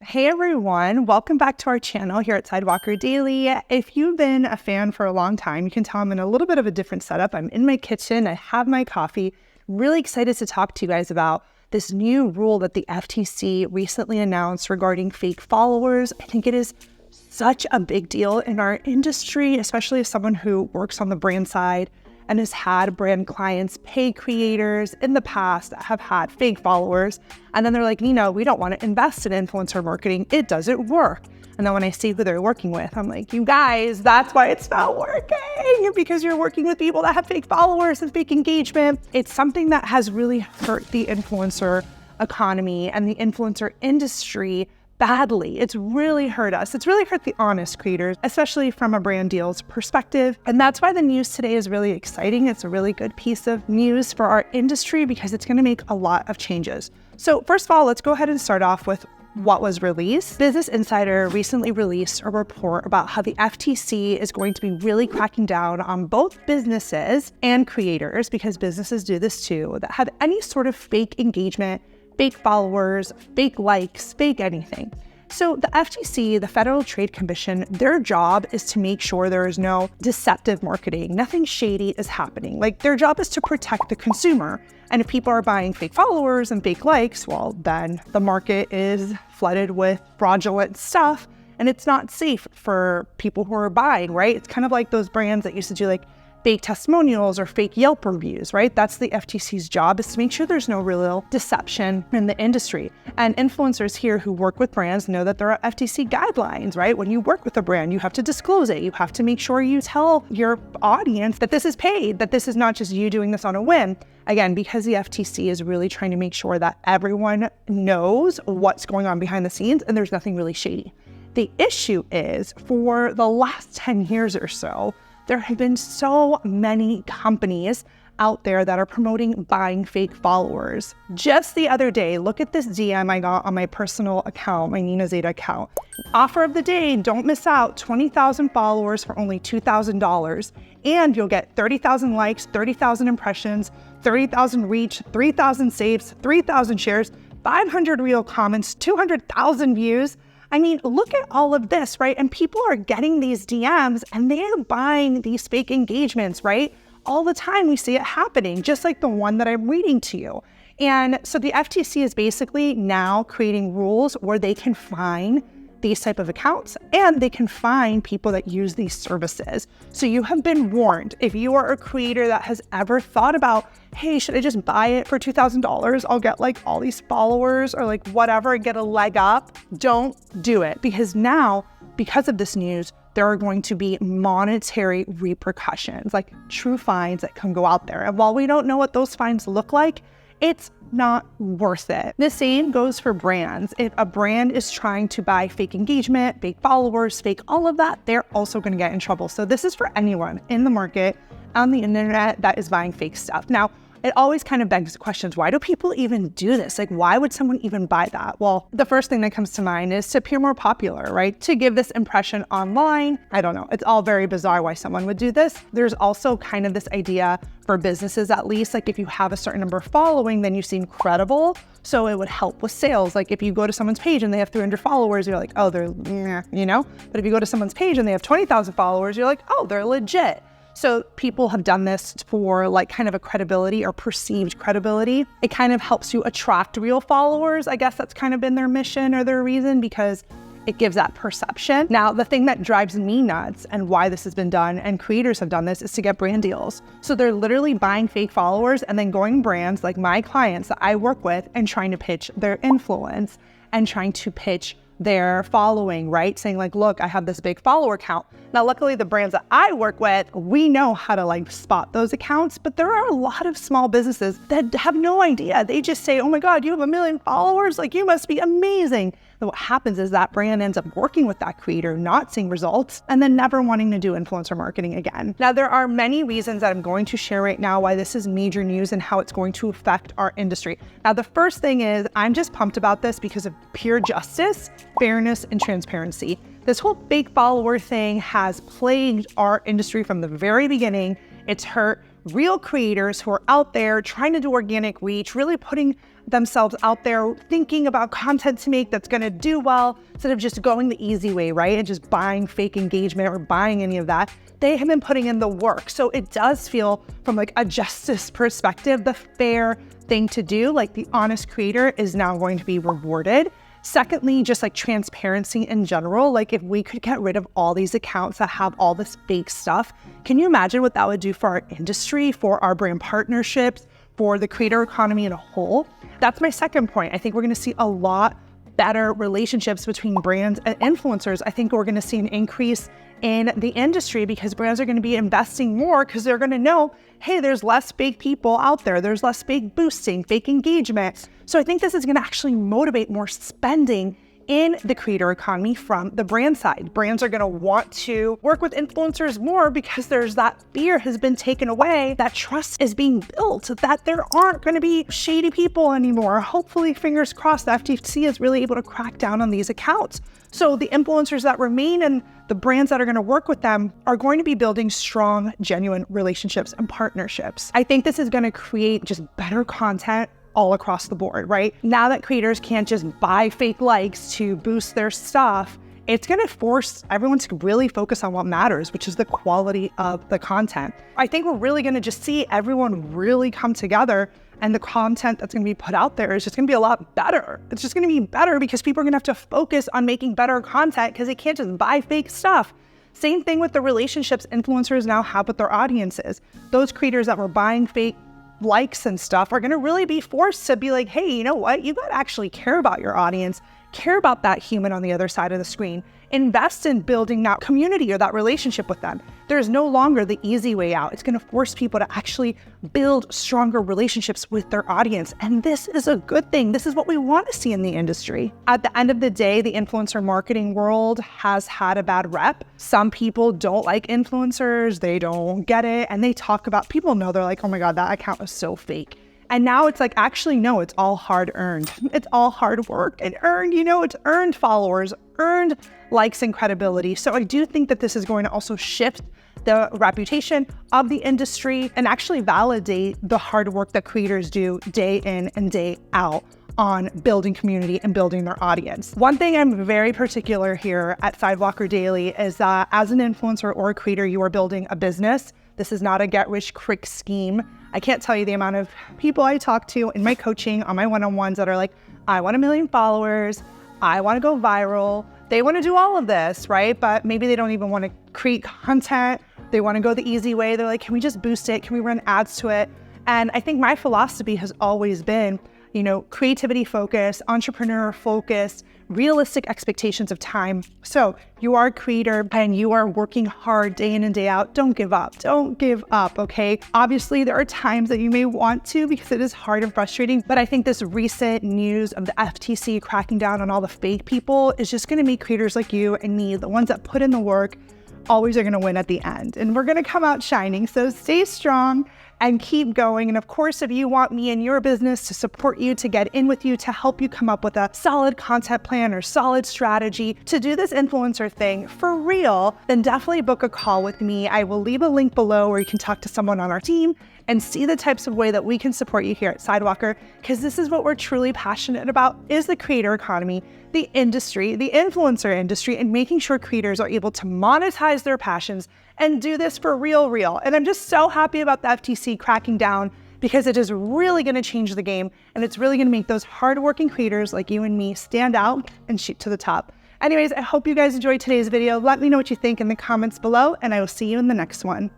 Hey everyone, welcome back to our channel here at Sidewalker Daily. If you've been a fan for a long time, you can tell I'm in a little bit of a different setup. I'm in my kitchen, I have my coffee. Really excited to talk to you guys about this new rule that the FTC recently announced regarding fake followers. I think it is such a big deal in our industry, especially as someone who works on the brand side and has had brand clients pay creators in the past that have had fake followers. And then they're like, Nina, we don't want to invest in influencer marketing. It doesn't work. And then when I see who they're working with, I'm like, you guys, that's why it's not working, because you're working with people that have fake followers and fake engagement. It's something that has really hurt the influencer economy and the influencer industry badly. It's really hurt us. It's really hurt the honest creators, especially from a brand deals perspective. And that's why the news today is really exciting. It's a really good piece of news for our industry because it's going to make a lot of changes. So first of all, let's go ahead and start off with what was released. Business Insider recently released a report about how the FTC is going to be really cracking down on both businesses and creators, because businesses do this too, that have any sort of fake engagement, fake followers, fake likes, fake anything. So the FTC, the Federal Trade Commission, their job is to make sure there is no deceptive marketing. Nothing shady is happening. Like, their job is to protect the consumer. And if people are buying fake followers and fake likes, well, then the market is flooded with fraudulent stuff and it's not safe for people who are buying, right? It's kind of like those brands that used to do like fake testimonials or fake Yelp reviews, right? That's the FTC's job, is to make sure there's no real deception in the industry. And influencers here who work with brands know that there are FTC guidelines, right? When you work with a brand, you have to disclose it. You have to make sure you tell your audience that this is paid, that this is not just you doing this on a whim. Again, because the FTC is really trying to make sure that everyone knows what's going on behind the scenes and there's nothing really shady. The issue is, for the last 10 years or so, there have been so many companies out there that are promoting buying fake followers. Just the other day, look at this DM I got on my personal account, my Nina Zeta account. Offer of the day, don't miss out, 20,000 followers for only $2,000. And you'll get 30,000 likes, 30,000 impressions, 30,000 reach, 3,000 saves, 3,000 shares, 500 real comments, 200,000 views. I mean, look at all of this, right? And people are getting these DMs and they're buying these fake engagements, right? All the time we see it happening, just like the one that I'm reading to you. And so the FTC is basically now creating rules where they can fine these type of accounts and they can fine people that use these services. So you have been warned. If you are a creator that has ever thought about, hey, should I just buy it for $2,000? I'll get like all these followers or like whatever and get a leg up. Don't do it, because now, because of this news, there are going to be monetary repercussions, like true fines that can go out there. And while we don't know what those fines look like, it's not worth it. The same goes for brands. If a brand is trying to buy fake engagement, fake followers, fake all of that, they're also going to get in trouble. So this is for anyone in the market, on the internet, that is buying fake stuff. Now, it always kind of begs questions. Why do people even do this? Like, why would someone even buy that? Well, the first thing that comes to mind is to appear more popular, right? To give this impression online. I don't know. It's all very bizarre why someone would do this. There's also kind of this idea for businesses, at least, like if you have a certain number of following, then you seem credible. So it would help with sales. Like if you go to someone's page and they have 300 followers, you're like, oh, they're, you know? But if you go to someone's page and they have 20,000 followers, you're like, oh, they're legit. So people have done this for like kind of a credibility or perceived credibility. It kind of helps you attract real followers. I guess that's kind of been their mission or their reason, because it gives that perception. Now, the thing that drives me nuts and why this has been done, and creators have done this, is to get brand deals. So they're literally buying fake followers and then going brands like my clients that I work with and trying to pitch their influence and trying to pitch their following, right? Saying like, look, I have this big follower count. Now, luckily the brands that I work with, we know how to like spot those accounts, but there are a lot of small businesses that have no idea. They just say, oh my God, you have 1 million followers? Like, you must be amazing. And what happens is that brand ends up working with that creator, not seeing results, and then never wanting to do influencer marketing again. Now, there are many reasons that I'm going to share right now why this is major news and how it's going to affect our industry. Now, the first thing is I'm just pumped about this because of pure justice, fairness, and transparency. This whole fake follower thing has plagued our industry from the very beginning. It's hurt real creators who are out there trying to do organic reach, really putting themselves out there thinking about content to make that's going to do well instead of just going the easy way, right? And just buying fake engagement or buying any of that. They have been putting in the work. So it does feel from like a justice perspective, the fair thing to do, like the honest creator is now going to be rewarded. Secondly, just like transparency in general, like if we could get rid of all these accounts that have all this fake stuff, can you imagine what that would do for our industry, for our brand partnerships, for the creator economy in a whole? That's my second point. I think we're going to see a lot better relationships between brands and influencers. I think we're going to see an increase in the industry because brands are going to be investing more because they're going to know, hey, there's less fake people out there. There's less fake boosting, fake engagement. So I think this is going to actually motivate more spending in the creator economy from the brand side. Brands are going to want to work with influencers more because there's that fear has been taken away, that trust is being built, that there aren't going to be shady people anymore. Hopefully, fingers crossed, the FTC is really able to crack down on these accounts. So the influencers that remain and the brands that are going to work with them are going to be building strong, genuine relationships and partnerships. I think this is going to create just better content all across the board, right? Now that creators can't just buy fake likes to boost their stuff, it's going to force everyone to really focus on what matters, which is the quality of the content. I think we're really going to just see everyone really come together, and the content that's going to be put out there is just going to be a lot better. It's just going to be better because people are going to have to focus on making better content because they can't just buy fake stuff. Same thing with the relationships influencers now have with their audiences. Those creators that were buying fake likes and stuff are going to really be forced to be like, hey, you know what? You got to actually care about your audience, care about that human on the other side of the screen, invest in building that community or that relationship with them. There's no longer the easy way out. It's going to force people to actually build stronger relationships with their audience. And this is a good thing. This is what we want to see in the industry. At the end of the day, the influencer marketing world has had a bad rep. Some people don't like influencers. They don't get it. And they talk about, people know, they're like, oh my God, that account was so fake. And now it's like, actually, no, it's all hard earned. It's all hard work and earned, it's earned followers, earned likes and credibility. So I do think that this is going to also shift the reputation of the industry and actually validate the hard work that creators do day in and day out on building community and building their audience. One thing I'm very particular here at Sidewalker Daily is that as an influencer or a creator, you are building a business. This is not a get-rich-quick scheme. I can't tell you the amount of people I talk to in my coaching, on my one-on-ones that are like, I want 1 million followers, I want to go viral. They want to do all of this, right? But maybe they don't even want to create content. They want to go the easy way. They're like, can we just boost it? Can we run ads to it? And I think my philosophy has always been, creativity focused, entrepreneur focused, realistic expectations of time. So you are a creator and you are working hard day in and day out. Don't give up. Don't give up, okay? Obviously, there are times that you may want to because it is hard and frustrating, but I think this recent news of the FTC cracking down on all the fake people is just gonna make creators like you and me, the ones that put in the work, always are gonna win at the end. And we're gonna come out shining. So stay strong and keep going. And of course, if you want me in your business to support you, to get in with you, to help you come up with a solid content plan or solid strategy to do this influencer thing for real, then definitely book a call with me. I will leave a link below where you can talk to someone on our team and see the types of way that we can support you here at Sidewalker, because this is what we're truly passionate about, is the creator economy, the industry, the influencer industry, and making sure creators are able to monetize their passions and do this for real. And I'm just so happy about the FTC cracking down because it is really going to change the game, and it's really going to make those hardworking creators like you and me stand out and shoot to the top. Anyways, I hope you guys enjoyed today's video. Let me know what you think in the comments below, and I will see you in the next one.